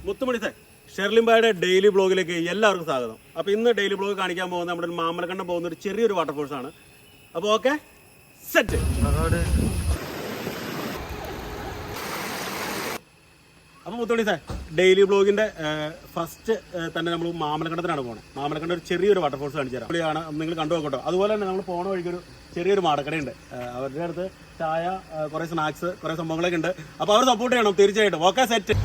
മുത്തുമണി sir, ഷെർലിംബായുടെ daily ബ്ലോഗിലേക്ക് എല്ലാവർക്കും സ്വാഗതം. അപ്പോൾ ഇന്ന് ഡെയിലി ബ്ലോഗ് കാണിക്കാൻ പോകുന്നത് നമ്മുടെ ഒരു മാമലക്കണ്ടം പോകുന്ന ഒരു ചെറിയൊരു വാട്ടർഫോൾസ് ആണ്. അപ്പോൾ ഓക്കെ, സെറ്റ്. അപ്പോൾ മുത്തുമണി സാർ, ഡെയിലി ബ്ലോഗിൻ്റെ ഫസ്റ്റ് തന്നെ നമ്മൾ മാമലക്കണ്ടത്തിനാണ് പോകുന്നത്. മാമലക്കണ്ടം ഒരു ചെറിയൊരു വാട്ടർഫോൾസ് കാണിച്ചു തരാം. അവിടെയാണ് നിങ്ങൾ കണ്ടു നോക്കട്ടോ. അതുപോലെ തന്നെ നമ്മൾ പോണ വഴിക്കൊരു ചെറിയൊരു മാടക്കടയുണ്ട്. അവരുടെ അടുത്ത് ചായ, കുറേ സ്നാക്സ്, കുറേ സംഭവങ്ങളൊക്കെ ഉണ്ട്. അപ്പോൾ അവർ സപ്പോർട്ട് ചെയ്യണം തീർച്ചയായിട്ടും. Okay, set.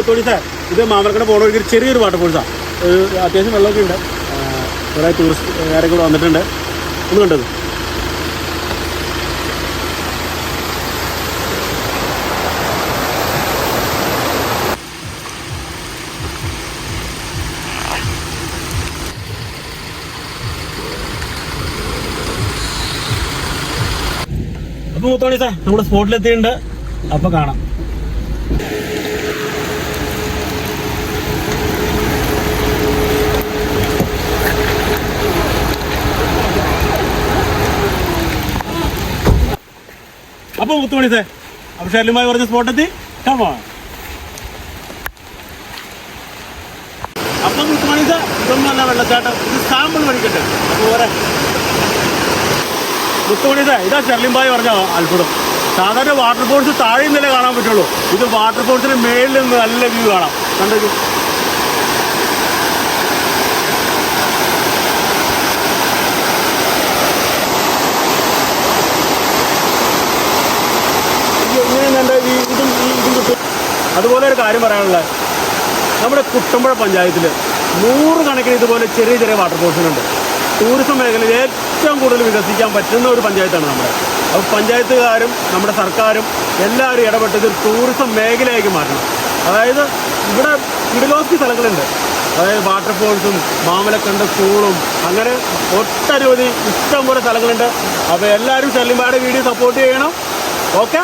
മുത്തോടി സാർ, ഇത് മാമലക്കട പോകണ ഒരു ചെറിയൊരു വാട്ടർഫോൾസാണ്. അത്യാവശ്യം വെള്ളമൊക്കെ ഉണ്ട്. കുറേ ടൂറിസ്റ്റുകാരൊക്കെ കൂടെ വന്നിട്ടുണ്ട്. ഒന്ന് കണ്ടത്. അപ്പോൾ മുത്തോടി സാർ, നമ്മുടെ സ്പോട്ടിലെത്തിയിട്ടുണ്ട്. അപ്പോൾ കാണാം. അപ്പോൾ മുത്തുമണി സാർ, അപ്പോൾ ഷെർലിമായി പറഞ്ഞ സ്പോട്ടെത്തി. കമോൺ. അപ്പം മുത്തുമണി സാർ, ഇതൊന്നുമല്ല വെള്ളച്ചാട്ടം, ഇത് സാമ്പിൾ പഠിക്കട്ടെ. അപ്പോൾ പോരെ മുത്തുമണി സാർ, ഇതാ ഷെർലിംബായി പറഞ്ഞ അത്ഭുതം. സാധാരണ വാട്ടർഫോൾസ് താഴെ നിന്നല്ലേ കാണാൻ പറ്റുള്ളൂ. ഇത് വാട്ടർഫോൾസിന് മേളിൽ നിന്ന് നല്ല വ്യൂ കാണാം. കണ്ടു. അതുപോലെ ഒരു കാര്യം പറയാനുള്ളത്, നമ്മുടെ കുട്ടമ്പുഴ പഞ്ചായത്തിൽ 100 കണക്കിന് ഇതുപോലെ ചെറിയ ചെറിയ വാട്ടർഫോൾസുകളുണ്ട്. ടൂറിസം മേഖലയിൽ ഏറ്റവും കൂടുതൽ വികസിക്കാൻ പറ്റുന്ന ഒരു പഞ്ചായത്താണ് നമ്മുടെ. അപ്പോൾ പഞ്ചായത്തുകാരും നമ്മുടെ സർക്കാരും എല്ലാവരും ഇടപെട്ടത് ടൂറിസം മേഖലയാക്കി മാറ്റണം. അതായത് ഇവിടെ ഇടലോസ്കി സ്ഥലങ്ങളുണ്ട്. അതായത് വാട്ടർഫോൾസും മാമലക്കണ്ട സ്കൂളും അങ്ങനെ ഒട്ടനവധി ഇഷ്ടംപോലെ സ്ഥലങ്ങളുണ്ട്. അപ്പോൾ എല്ലാവരും ഷെർലിംബായുടെ വീഡിയോ സപ്പോർട്ട് ചെയ്യണം. ഓക്കെ.